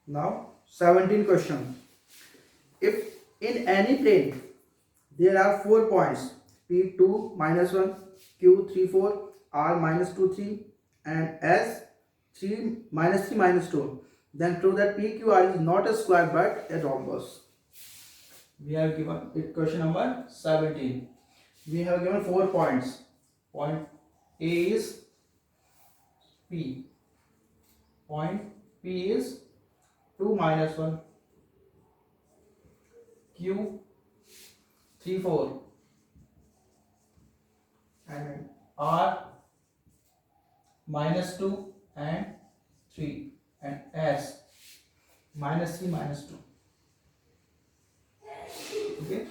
Now 17 question. If in any plane there are 4 points P2 minus 1, Q 3 4, R minus 2 3 and S 3 minus 2, then prove that PQR is not a square but a rhombus. We have given it question number 17. We have given 4 points. Point A is P. Point P is 2 minus 1, Q 3 4 and R minus 2 and 3 and S minus 3 minus 2. Okay,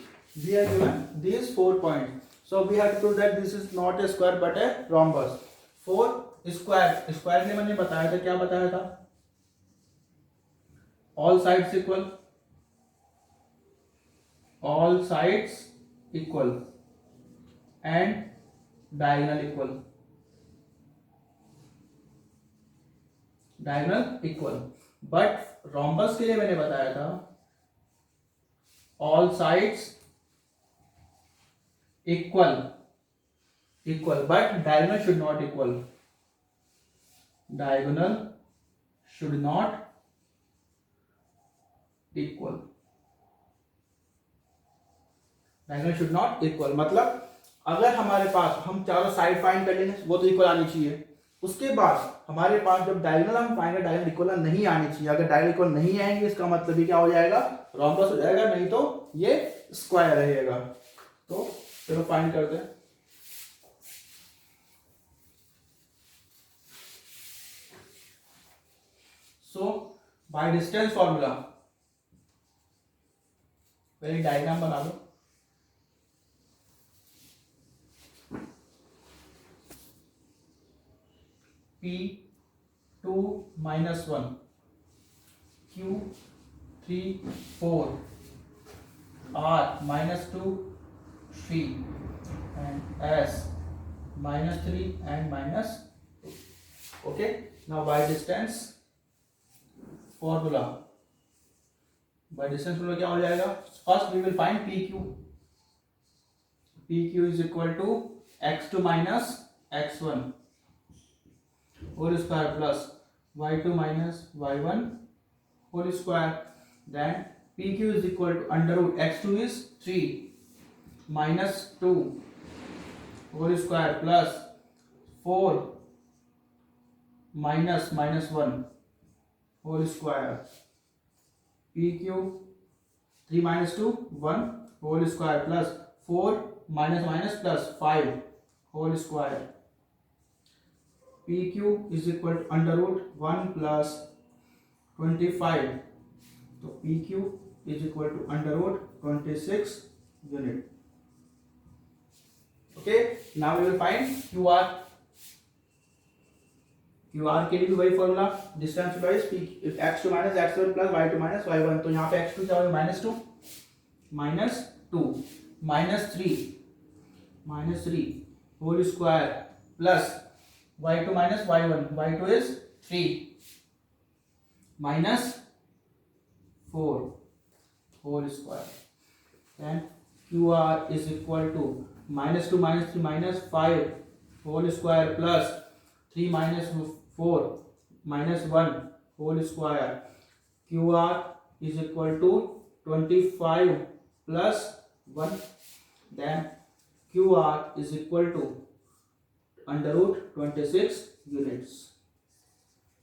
we are given these 4 points. So we have to prove that this is not a square but a rhombus. 4 square ने मैंने बताया था, क्या बताया था? All sides equal, all sides equal and diagonal equal, diagonal equal. But rhombus के लिए मैंने बताया था all sides equal but diagonal should not equal. Diagonal should not equal. Diagonal should not equal मतलब अगर हमारे पास हम चारों साइड फाइंड कर लेंगे वो तो इक्वल आनी चाहिए. उसके बाद हमारे पास जब डायगोनल हम फाइंड करें डायगोनल इक्वल नहीं आनी चाहिए. अगर डायगोनल इक्वल नहीं आएंगे इसका मतलब ही क्या हो जाएगा? रोम्बस हो जाएगा, नहीं तो ये स्क्वायर रहेगा. तो चलो फाइंड करते हैं. सो बाय डिस्टेंस फॉर्मूला पहले डायग्राम बना लो. P2 minus 1, Q3 4, R minus 2 3 and S minus 3 and minus 2. Okay, now by distance formula. By distance formula क्या हो जाएगा? First we will find PQ. PQ is equal to x2 minus x1 whole square plus y2 minus y1 whole square. Then PQ is equal to under root x2 is 3 minus 2 whole square plus 4 minus 1 whole square. PQ 3 minus 2 1 whole square plus 4 minus plus 5 whole square. PQ is equal to under root 1 plus 25. So PQ is equal to under root 26 unit. Okay, now we will find QR. QR के लिए भी वही formula, distance wise x2 minus x1 plus y2 minus y1. तो यहाँ पे x2 क्या होगा? -2 minus 3 whole square plus y2 minus y1. y2 is 3 minus 4 whole square. Then QR is equal to -2 minus 3 minus 5 whole square plus 3 minus 4 minus 1 whole square. QR is equal to 25 plus 1. Then QR is equal to under root 26 units.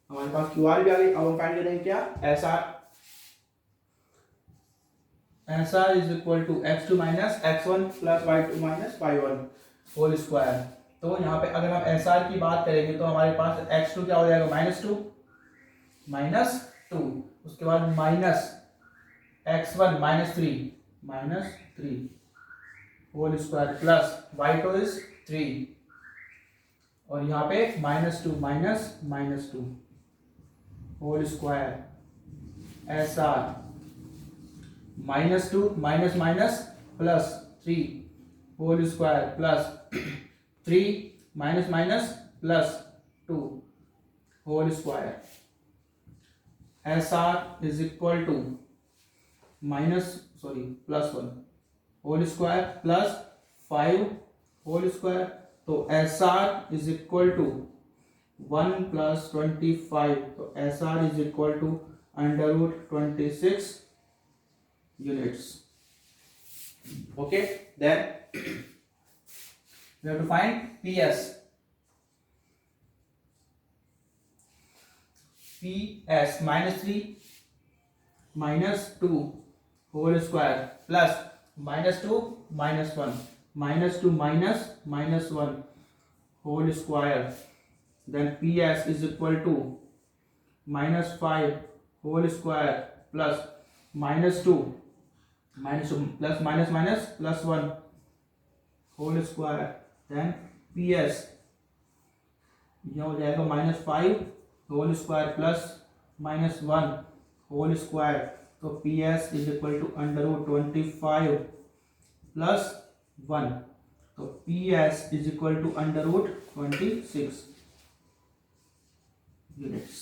हमारे पास QR भी आ गई. अब हम find करेंगे क्या? SR. SR is equal to x2 minus x1 plus y2 minus y1 whole square. तो यहाँ पे अगर हम SR की बात करेंगे तो हमारे पास x2 क्या हो जाएगा? -2 उसके बाद minus x1 -3 whole square plus y2 is 3 और यहाँ पे -2 -2 whole square SR -2 plus 3 whole square plus 3 plus 2 whole square S R is equal to plus 1 whole square plus 5 whole square, तो S R is equal to 1 plus 25, तो S R is equal to under root 26 units. Okay, then we have to find PS. PS minus 3 minus 2 whole square plus minus 2 minus 1 minus 2 minus 1 whole square, then PS is equal to minus 5 whole square plus minus 2 plus minus plus 1 whole square, then PS यह हो जाएगा minus 5 whole square plus minus 1 whole square, तो PS is equal to under root 25 plus 1, तो PS is equal to under root 26 units.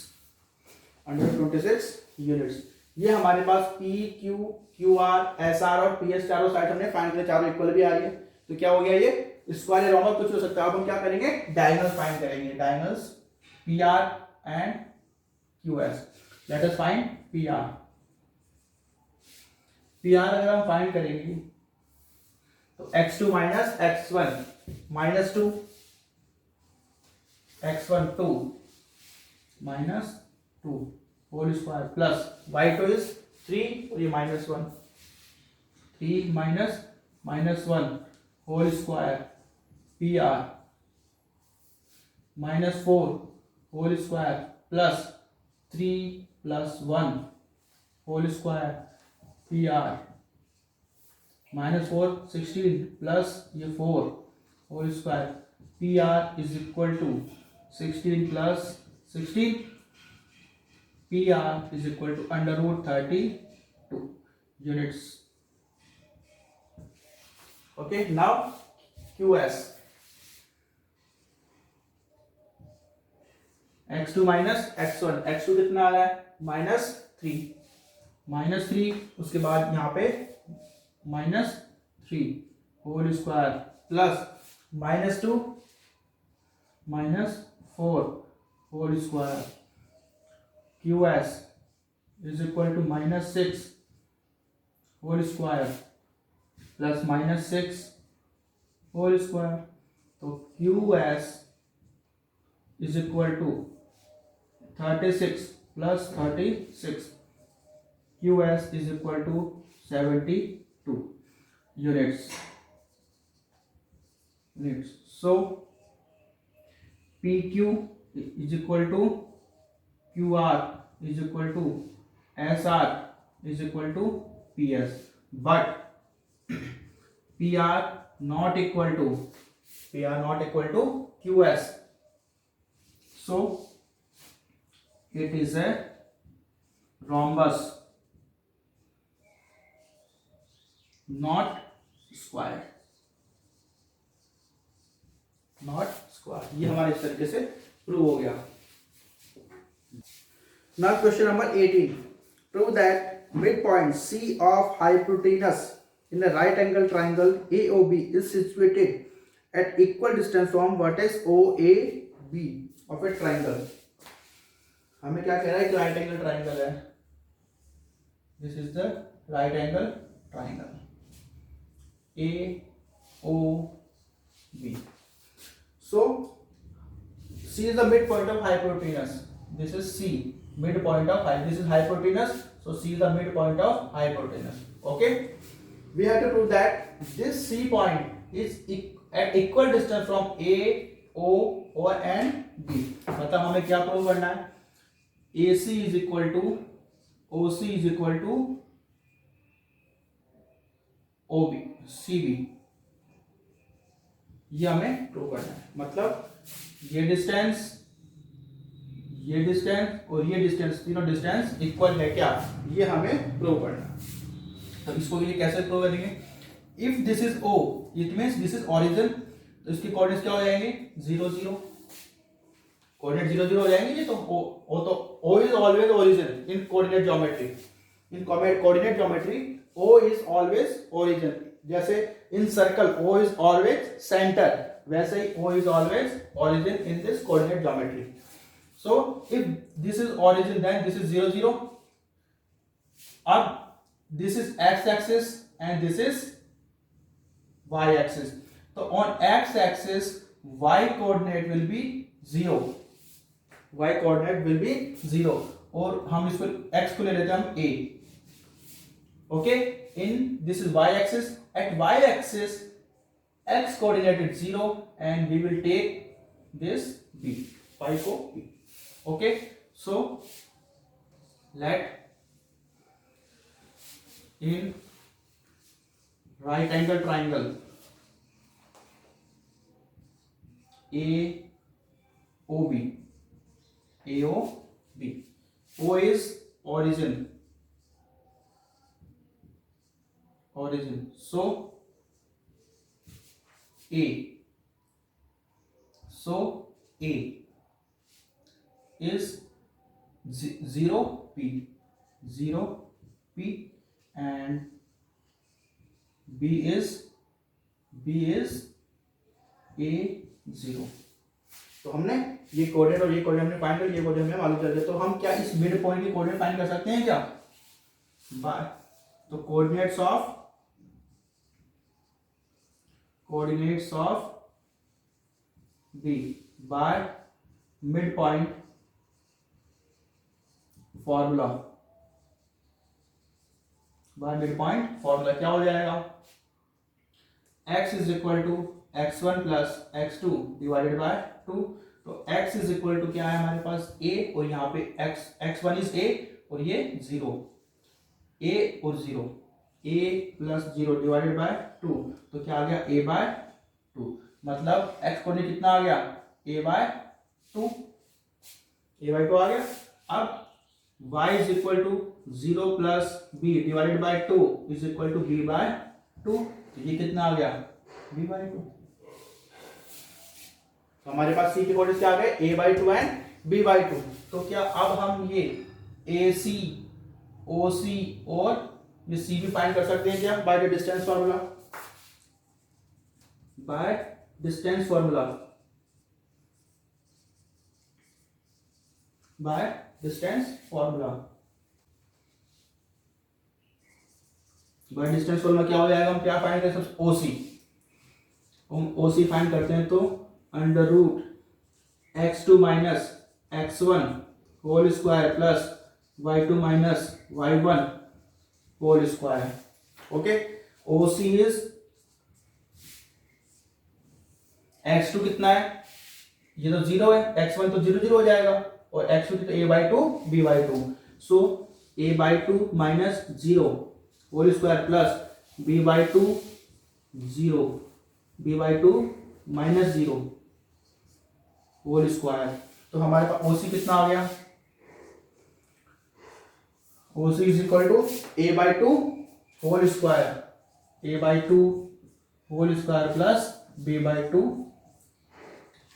under 26 units. ये हमारे पास P Q Q R S R और P S चारों side हमने find किया, चारों equal भी आ रही है, तो क्या हो गया ये स्क्वायर या रोमन कुछ हो सकता है। अब हम क्या करेंगे, डायगोनल फाइंड करेंगे, diagonals P R and Q S. Let us find P R. P R अगर हम फाइंड करेंगे तो x2 minus x1 minus 2 x1 2 minus 2 whole square plus y2 is 3 और ये minus 1 3 minus 1 whole square P R minus 4 whole square plus 3 plus 1 whole square P R minus 4 16 plus ये 4 whole square P R is equal to 16 plus 16 PR is equal to under root 32 units. Okay, now QS. x2 minus x1, x2 कितना आ रहा है minus 3, उसके बाद यहाँ पे minus 3 whole square plus minus 2 minus 4 whole square QS is equal to minus 6 whole square plus minus 6 whole square, तो QS is equal to 36 plus 36, QS is equal to 72 units. So PQ is equal to QR is equal to SR is equal to PS, but PR not equal to QS, so it is a rhombus, not square. ये हमारे इस तरीके से prove हो गया. Now question number 18. Prove that midpoint C of hypotenuse in the right angle triangle AOB is situated at equal distance from vertex OAB of a triangle. हमें क्या कह रहा है, right angle triangle है. This is the right angle triangle AOB. So C is the midpoint of hypotenuse. This is C. Midpoint of this is hypotenuse, so C is the midpoint of hypotenuse. Okay, we have to prove that this C point is at equal distance from A, O, and B. मतलब हमें क्या prove करना है, AC is equal to OC is equal to OB CB, ये हमें prove करना है. मतलब ये डिस्टेंस और ये डिस्टेंस, तीनों डिस्टेंस इक्वल है क्या, ये हमें प्रूव करना है. तो इसको लिए कैसे प्रूव करेंगे, if this is O it means this is origin, तो इसके कोऑर्डिनेट्स क्या हो जाएंगे 0 0, कोऑर्डिनेट 0 0 हो जाएंगे नहीं, तो ओ तो O is always origin in coordinate geometry. In coordinate geometry O is always origin. जैसे in circle O is always centre, वैसे ही O is always origin in this coordinate geometry. So if this is origin then this is 0 0। अब this is x axis and this is y axis. तो on x axis y coordinate will be 0, y coordinate will be 0, और हम इसको x को ले लेते हैं हम a। Okay, in this is y axis, at y axis x coordinate is 0 and we will take this b, y को b। Okay, so let in right angle triangle AOB, O is origin, so A is 0 P and B is A0। तो हमने ये coordinate और ये coordinate हमने find कर, ये coordinate हमें मालूम चल गया। तो हम क्या इस मिड पॉइंट की कोऑर्डिनेट फाइंड कर सकते हैं क्या? तो coordinates of B by mid point formula, by mid point formula क्या हो जाएगा? x is equal to x1 plus x2 divided by 2। तो x इज इक्वल टू क्या है हमारे पास a, और यहाँ पे x1 इज a और ये 0, a और 0, a प्लस 0 डिवाइडेड बाय 2। तो क्या आ गया a बाय 2, मतलब x कोऑर्डिनेट कितना आ गया a बाय 2, आ गया। अब y is equal to 0 plus b divided by 2 is equal to b by 2। तो ये कितना आ गया b बाय 2। तो हमारे पास c के कोऑर्डिनेट्स क्या आ गए a by 2 and b by 2। तो क्या अब हम ये ac oc और ये c भी फाइंड कर सकते हैं क्या? By the distance formula, by distance formula, by distance formula. By distance formula क्या हो जाएगा? हम क्या फाइंड कर सकते हैं? ओसी। हम ओसी फाइंड करते हैं तो under root x2 minus x1 whole square plus y2 minus y1 whole square. Okay, OC is x2 कितना है? ये तो 0 है, x1 तो 0 0 हो जाएगा, और x2 तो a by 2 b by 2। So a by 2 minus 0 whole square plus b by 2 0, b by 2 minus 0 whole square. तो हमारे पास OC कितना आ गया? OC is equal to a by 2 whole square, a by 2 whole square plus b by 2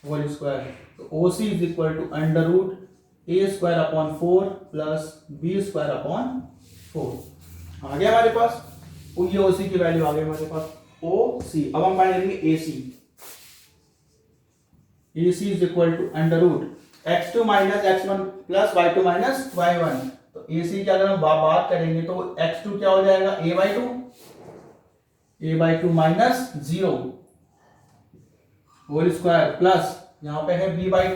whole square. तो OC is equal to under root a square upon 4 plus b square upon 4 आ गया हमारे पास। ये OC की value आ गई हमारे पास OC। अब हम फाइंड करेंगे AC। AC is equal to under root x2 minus x1 plus y2 minus y1। तो AC की अगर हम बात करेंगे तो x2 क्या हो जाएगा? a by 2 minus 0 whole square plus यहां पे है b by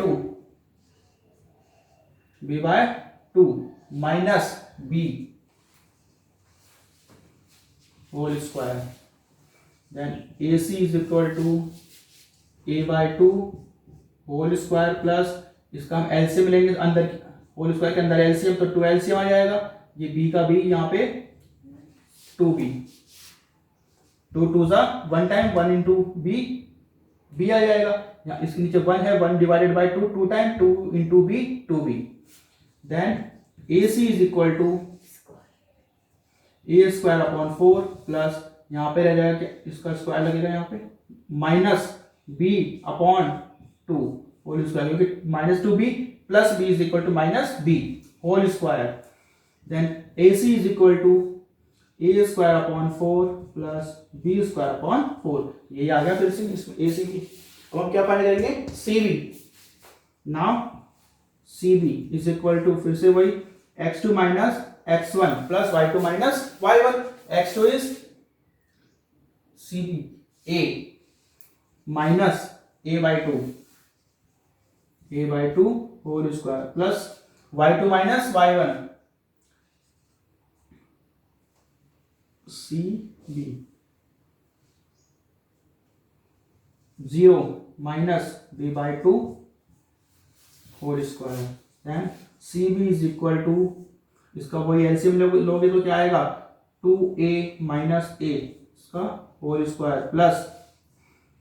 2 minus b whole square. Then AC is equal to a by 2 whole square plus इसका हम एलसीएम लेंगे, अंदर होल स्क्वायर के अंदर एलसीएम, तो 2 एलसीएम आ जाएगा। ये b का b यहाँ पे 2b, 2 2 जा 1 टाइम 1 इंटू b आ जाएगा। यहाँ इसके नीचे 1 है, 1 divided by 2 2 time 2 into b 2b। Then AC is equal to a square upon 4 plus यहाँ पे रह जाएगा इसका स्क्वायर लगेगा यहाँ पे minus b upon 2 whole square, क्योंकि -2b plus b is equal to -b whole square, then AC is equal to a square upon 4 plus b square upon 4। ये आ गया फिर से इसमें AC की। अब हम क्या फाइंड करेंगे, CB। Now CB is equal to फिर से वही x2 minus x1 plus y2 minus y1। x2 is CB a minus a by 2 whole square plus y2 minus y1 CB 0 minus b by 2 whole square, then CB is equal to, इसका वही LCM लोगे तो क्या आएगा, 2a minus a इसका whole square plus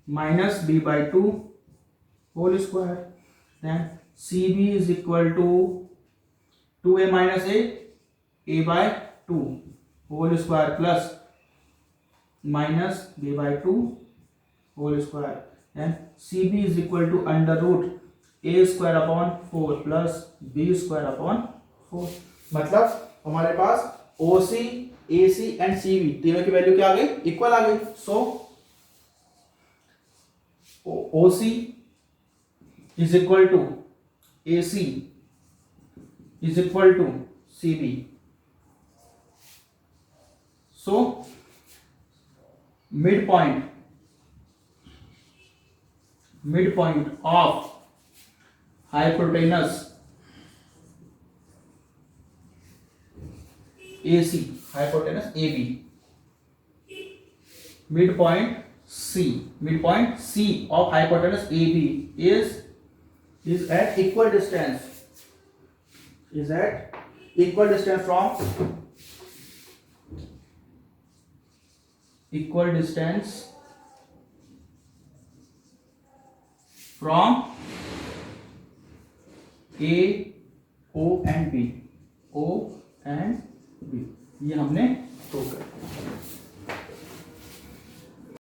minus b by 2 whole square, then CB is equal to 2a minus a by 2 whole square plus minus b by 2 whole square, then CB is equal to under root a square upon 4 plus b square upon 4। मतलब हमारे पास OC, AC and CB तीनों की value क्या आ गई, equal आ गई। So OC is equal to AC is equal to CB। So mid point of hypotenuse AC, hypotenuse AB, midpoint C of hypotenuse AB is at equal distance from A, O and B, ये हमने prove कर